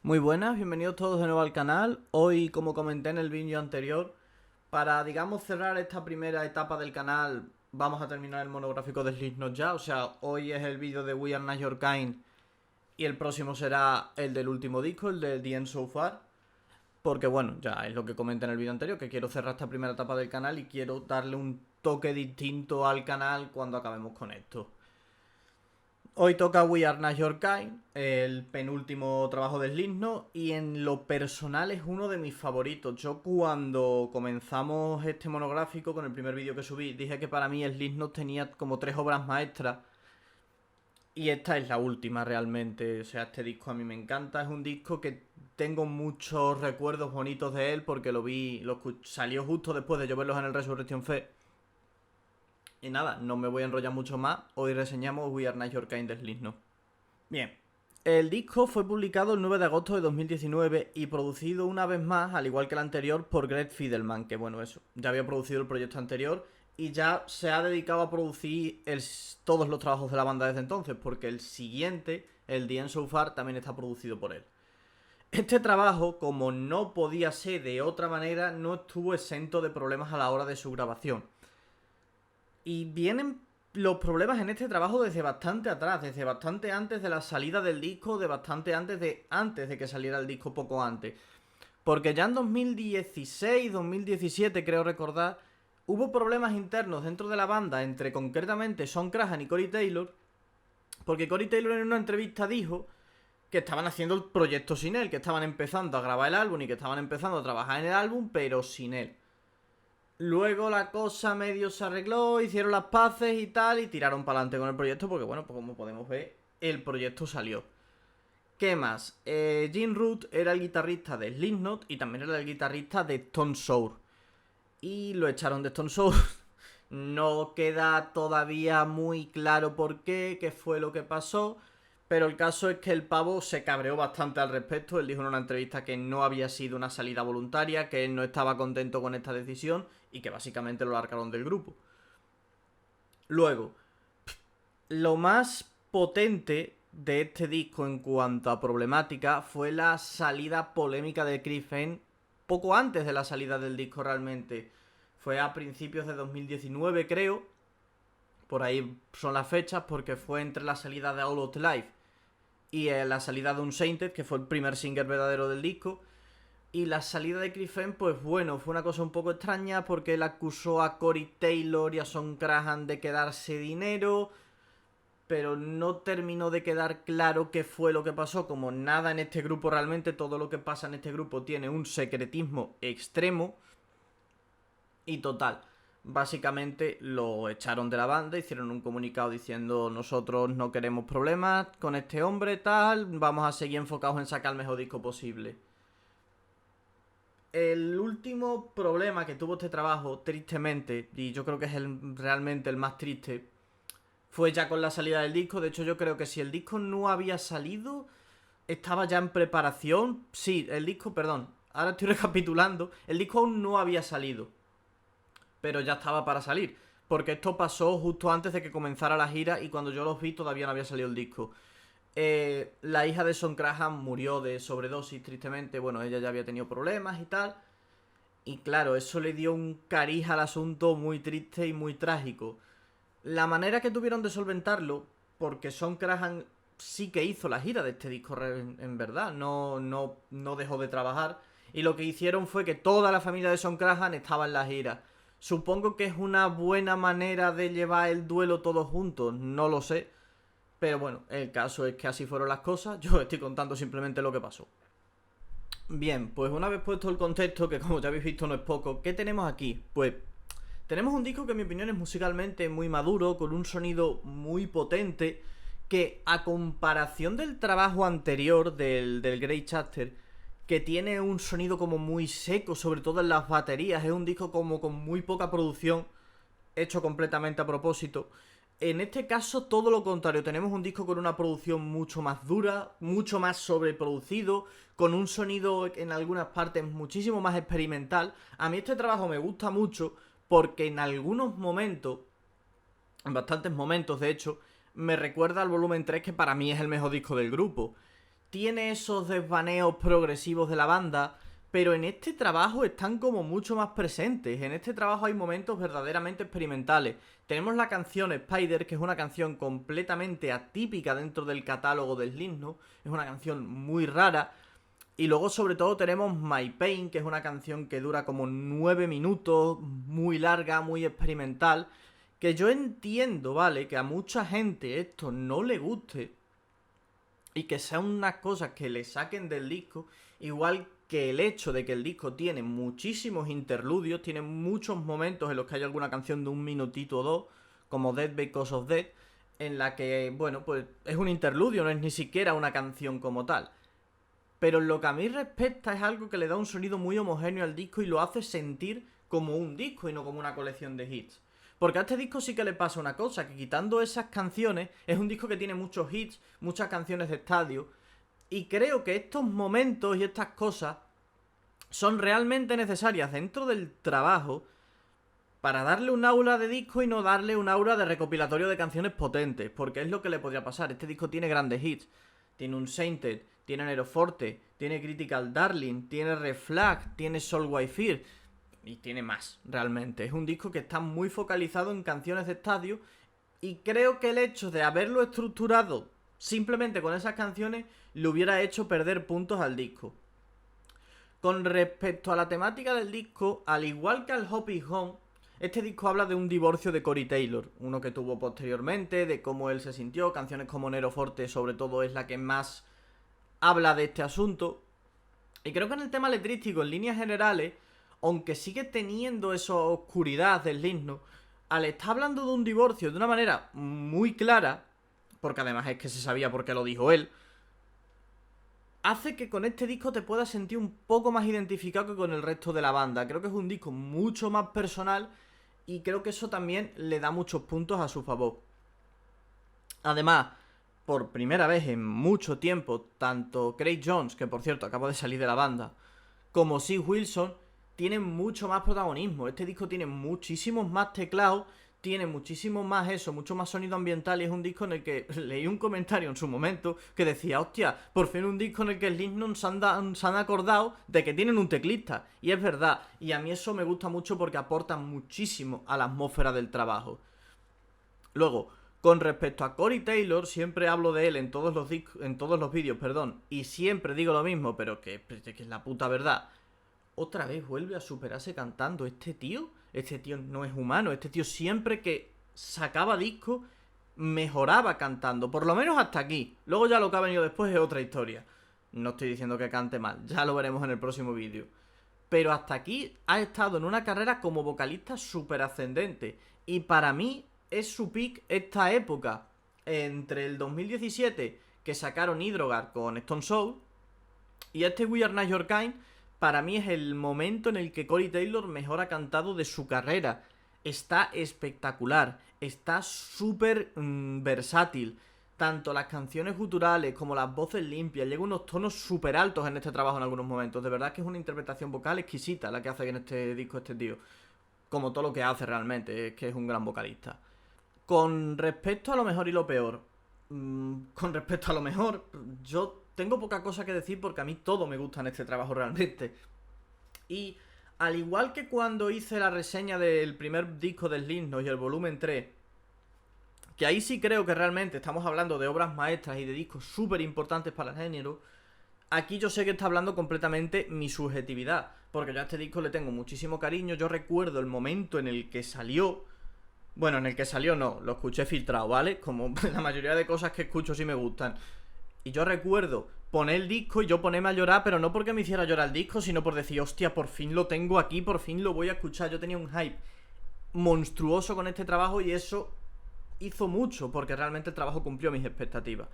Muy buenas, bienvenidos todos de nuevo al canal. Hoy, como comenté en el vídeo anterior, para, digamos, cerrar esta primera etapa del canal, vamos a terminar el monográfico de Slipknot ya. O sea, hoy es el vídeo de We Are Not Your Kind y el próximo será el del último disco, el de The End So Far. Porque bueno, ya es lo que comenté en el vídeo anterior, que quiero cerrar esta primera etapa del canal y quiero darle un toque distinto al canal cuando acabemos con esto. Hoy toca We Are Not Your Kind, el penúltimo trabajo de Slipknot, y en lo personal es uno de mis favoritos. Yo cuando comenzamos este monográfico, con el primer vídeo que subí, dije que para mí Slipknot tenía como 3 obras maestras, y esta es la última realmente. O sea, este disco a mí me encanta, es un disco que tengo muchos recuerdos bonitos de él, porque salió justo después de yo verlos en el Resurrection Fest. Y nada, no me voy a enrollar mucho más. Hoy reseñamos We Are Not Your Kind de Slipknot. Bien, el disco fue publicado el 9 de agosto de 2019 y producido una vez más, al igual que el anterior, por Greg Fidelman, que bueno, eso, ya había producido el proyecto anterior y ya se ha dedicado a producir todos los trabajos de la banda desde entonces, porque el siguiente, el The End So Far, también está producido por él. Este trabajo, como no podía ser de otra manera, no estuvo exento de problemas a la hora de su grabación. Y vienen los problemas en este trabajo desde bastante atrás, desde bastante antes de la salida del disco, de bastante antes de que saliera el disco, poco antes. Porque ya en 2016, 2017 creo recordar, hubo problemas internos dentro de la banda entre concretamente Sean Crahan y Corey Taylor, porque Corey Taylor en una entrevista dijo que estaban haciendo el proyecto sin él, que estaban empezando a grabar el álbum y que estaban empezando a trabajar en el álbum, pero sin él. Luego la cosa medio se arregló, hicieron las paces y tal, y tiraron para adelante con el proyecto, porque bueno, pues como podemos ver, el proyecto salió. ¿Qué más? Jim Root era el guitarrista de Slipknot y también era el guitarrista de Stone Sour. Y lo echaron de Stone Sour. No queda todavía muy claro por qué fue lo que pasó. Pero el caso es que el pavo se cabreó bastante al respecto. Él dijo en una entrevista que no había sido una salida voluntaria, que él no estaba contento con esta decisión y que básicamente lo largaron del grupo. Luego, lo más potente de este disco en cuanto a problemática fue la salida polémica de Chris Fehn poco antes de la salida del disco realmente. Fue a principios de 2019 creo. Por ahí son las fechas porque fue entre la salida de All Out Life y la salida de Unsainted, que fue el primer single verdadero del disco. Y la salida de Chris Fehn, pues bueno, fue una cosa un poco extraña porque él acusó a Corey Taylor y a Sean Crahan de quedarse dinero, pero no terminó de quedar claro qué fue lo que pasó. Como nada en este grupo realmente, todo lo que pasa en este grupo tiene un secretismo extremo. Y total, básicamente lo echaron de la banda, hicieron un comunicado diciendo nosotros no queremos problemas con este hombre, tal, vamos a seguir enfocados en sacar el mejor disco posible. El último problema que tuvo este trabajo, tristemente, y yo creo que es realmente el más triste, fue ya con la salida del disco. De hecho, yo creo que si el disco no había salido, estaba ya en preparación. Sí, el disco, perdón, ahora estoy recapitulando, el disco aún no había salido, pero ya estaba para salir. Porque esto pasó justo antes de que comenzara la gira y cuando yo los vi todavía no había salido el disco. La hija de Son Crahan murió de sobredosis, tristemente. Bueno, ella ya había tenido problemas y tal. Y claro, eso le dio un cariz al asunto muy triste y muy trágico. La manera que tuvieron de solventarlo, porque Son Crahan sí que hizo la gira de este disco en verdad, no dejó de trabajar. Y lo que hicieron fue que toda la familia de Son Crahan estaba en la gira. Supongo que es una buena manera de llevar el duelo todos juntos, no lo sé. Pero bueno, el caso es que así fueron las cosas, yo estoy contando simplemente lo que pasó. Bien, pues una vez puesto el contexto, que como ya habéis visto no es poco, ¿qué tenemos aquí? Pues tenemos un disco que en mi opinión es musicalmente muy maduro, con un sonido muy potente, que a comparación del trabajo anterior, del Grey Chapter, que tiene un sonido como muy seco, sobre todo en las baterías, es un disco como con muy poca producción, hecho completamente a propósito. En este caso, todo lo contrario, tenemos un disco con una producción mucho más dura, mucho más sobreproducido, con un sonido en algunas partes muchísimo más experimental. A mí este trabajo me gusta mucho porque en algunos momentos, en bastantes momentos de hecho, me recuerda al volumen 3, que para mí es el mejor disco del grupo. tiene esos desvaneos progresivos de la banda, pero en este trabajo están como mucho más presentes. En este trabajo hay momentos verdaderamente experimentales. Tenemos la canción Spider, que es una canción completamente atípica dentro del catálogo del Slipknot. Es una canción muy rara. Y luego sobre todo tenemos My Pain, que es una canción que dura como 9 minutos, muy larga, muy experimental. Que yo entiendo, ¿vale? Que a mucha gente esto no le guste y que sean unas cosas que le saquen del disco, igual que el hecho de que el disco tiene muchísimos interludios, tiene muchos momentos en los que hay alguna canción de un minutito o dos, como Dead Because of Dead, en la que, bueno, pues es un interludio, no es ni siquiera una canción como tal. Pero en lo que a mí respecta es algo que le da un sonido muy homogéneo al disco y lo hace sentir como un disco y no como una colección de hits. Porque a este disco sí que le pasa una cosa, que quitando esas canciones, es un disco que tiene muchos hits, muchas canciones de estadio, y creo que estos momentos y estas cosas son realmente necesarias dentro del trabajo para darle un aura de disco y no darle un aura de recopilatorio de canciones potentes, porque es lo que le podría pasar. Este disco tiene grandes hits, tiene un Sainted, tiene Aeroforte, tiene Critical Darling, tiene Red Flag, tiene Soul White Fear y tiene más, realmente. Es un disco que está muy focalizado en canciones de estadio y creo que el hecho de haberlo estructurado simplemente con esas canciones le hubiera hecho perder puntos al disco. Con respecto a la temática del disco, al igual que al Hope Is Home, este disco habla de un divorcio de Corey Taylor, uno que tuvo posteriormente, de cómo él se sintió. Canciones como Nero Forte sobre todo es la que más habla de este asunto. Y creo que en el tema letrístico, en líneas generales, aunque sigue teniendo esa oscuridad del Slipknot, al estar hablando de un divorcio de una manera muy clara, porque además es que se sabía por qué lo dijo él, hace que con este disco te puedas sentir un poco más identificado que con el resto de la banda. Creo que es un disco mucho más personal y creo que eso también le da muchos puntos a su favor. Además, por primera vez en mucho tiempo, tanto Craig Jones, que por cierto acaba de salir de la banda, como Sid Wilson tienen mucho más protagonismo. Este disco tiene muchísimos más teclados, tiene muchísimo más eso, mucho más sonido ambiental, y es un disco en el que leí un comentario en su momento que decía, hostia, por fin un disco en el que Slipknot se han acordado de que tienen un teclista. Y es verdad, y a mí eso me gusta mucho porque aporta muchísimo a la atmósfera del trabajo. Luego, con respecto a Corey Taylor, siempre hablo de él en todos los vídeos, y siempre digo lo mismo, pero que es la puta verdad. Otra vez vuelve a superarse cantando. Este tío no es humano. Este tío siempre que sacaba disco mejoraba cantando, por lo menos hasta aquí. Luego ya lo que ha venido después es otra historia. No estoy diciendo que cante mal, ya lo veremos en el próximo vídeo. Pero hasta aquí ha estado en una carrera como vocalista súper ascendente. Y para mí es su peak esta época. Entre el 2017, que sacaron Hydrogar con Stone Sour, y este We Are Not Your Kind, para mí es el momento en el que Corey Taylor mejor ha cantado de su carrera. Está espectacular, está súper versátil. Tanto las canciones guturales como las voces limpias, llega unos tonos súper altos en este trabajo en algunos momentos. De verdad que es una interpretación vocal exquisita la que hace en este disco este tío. Como todo lo que hace realmente, es que es un gran vocalista. Con respecto a lo mejor y lo peor, con respecto a lo mejor, yo tengo poca cosa que decir porque a mí todo me gusta en este trabajo realmente. Y al igual que cuando hice la reseña del primer disco del Slipknot y el volumen 3, que ahí sí creo que realmente estamos hablando de obras maestras y de discos súper importantes para el género, aquí yo sé que está hablando completamente mi subjetividad, porque yo a este disco le tengo muchísimo cariño. Yo recuerdo el momento en el que salió. Bueno, en el que salió no, lo escuché filtrado, ¿vale? Como la mayoría de cosas que escucho sí me gustan. Y yo recuerdo poner el disco y yo ponerme a llorar, pero no porque me hiciera llorar el disco, sino por decir, hostia, por fin lo tengo aquí, por fin lo voy a escuchar. Yo tenía un hype monstruoso con este trabajo y eso hizo mucho, porque realmente el trabajo cumplió mis expectativas.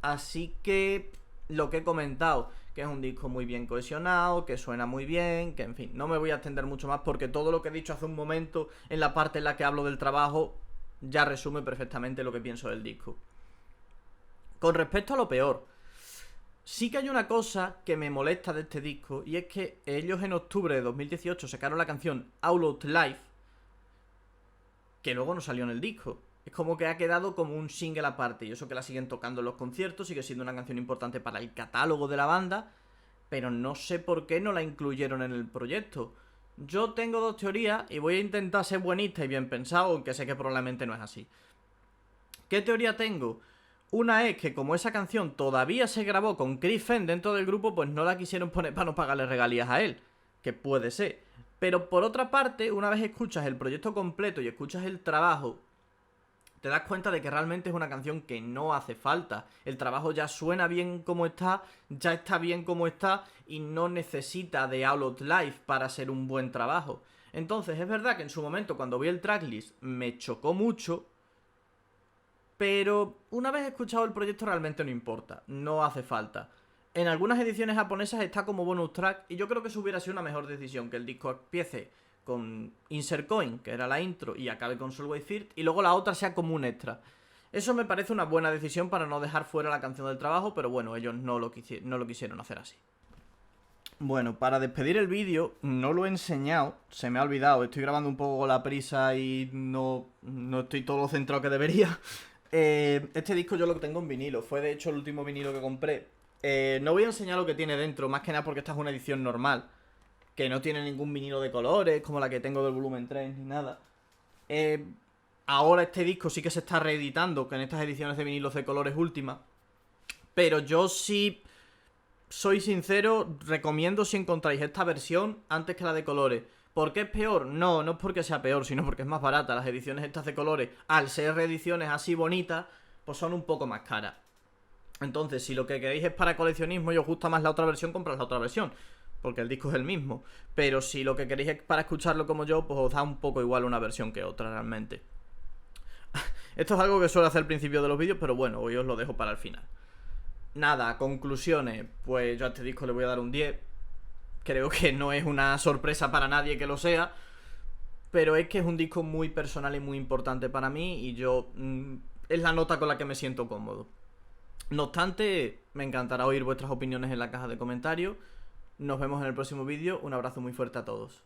Así que lo que he comentado, que es un disco muy bien cohesionado, que suena muy bien, que en fin, no me voy a extender mucho más porque todo lo que he dicho hace un momento en la parte en la que hablo del trabajo ya resume perfectamente lo que pienso del disco. Con respecto a lo peor, sí que hay una cosa que me molesta de este disco, y es que ellos en octubre de 2018 sacaron la canción All Out Live, que luego no salió en el disco. Es como que ha quedado como un single aparte. Y eso que la siguen tocando en los conciertos, sigue siendo una canción importante para el catálogo de la banda, pero no sé por qué no la incluyeron en el proyecto. Yo tengo dos teorías y voy a intentar ser buenista y bien pensado, aunque sé que probablemente no es así. ¿Qué teoría tengo? Una es que como esa canción todavía se grabó con Chris Fehn dentro del grupo, pues no la quisieron poner para no pagarle regalías a él. Que puede ser. Pero por otra parte, una vez escuchas el proyecto completo y escuchas el trabajo, te das cuenta de que realmente es una canción que no hace falta. El trabajo ya suena bien como está, ya está bien como está y no necesita de All Out Live para ser un buen trabajo. Entonces es verdad que en su momento cuando vi el tracklist me chocó mucho, pero una vez escuchado el proyecto realmente no importa, no hace falta. En algunas ediciones japonesas está como bonus track y yo creo que eso hubiera sido una mejor decisión, que el disco empiece con Insert Coin, que era la intro, y acabe con Solway First, y luego la otra sea como un extra. Eso me parece una buena decisión para no dejar fuera la canción del trabajo, pero bueno, ellos no lo quisieron hacer así. Bueno, para despedir el vídeo, no lo he enseñado, se me ha olvidado, estoy grabando un poco con la prisa y no estoy todo lo centrado que debería. Este disco yo lo tengo en vinilo, fue de hecho el último vinilo que compré. No voy a enseñar lo que tiene dentro, más que nada porque esta es una edición normal, que no tiene ningún vinilo de colores, como la que tengo del volumen 3, ni nada. Ahora este disco sí que se está reeditando, que en estas ediciones de vinilos de colores últimas. Pero yo sí, soy sincero, recomiendo si encontráis esta versión antes que la de colores. ¿Por qué es peor? No es porque sea peor, sino porque es más barata. Las ediciones estas de colores, al ser reediciones así bonitas, pues son un poco más caras. Entonces, si lo que queréis es para coleccionismo y os gusta más la otra versión, comprad la otra versión, porque el disco es el mismo. Pero si lo que queréis es para escucharlo como yo, pues os da un poco igual una versión que otra realmente. Esto es algo que suelo hacer al principio de los vídeos, pero bueno, hoy os lo dejo para el final. Nada, conclusiones, pues yo a este disco le voy a dar un 10. Creo que no es una sorpresa para nadie que lo sea, pero es que es un disco muy personal y muy importante para mí y yo es la nota con la que me siento cómodo. No obstante, me encantará oír vuestras opiniones en la caja de comentarios. Nos vemos en el próximo vídeo. Un abrazo muy fuerte a todos.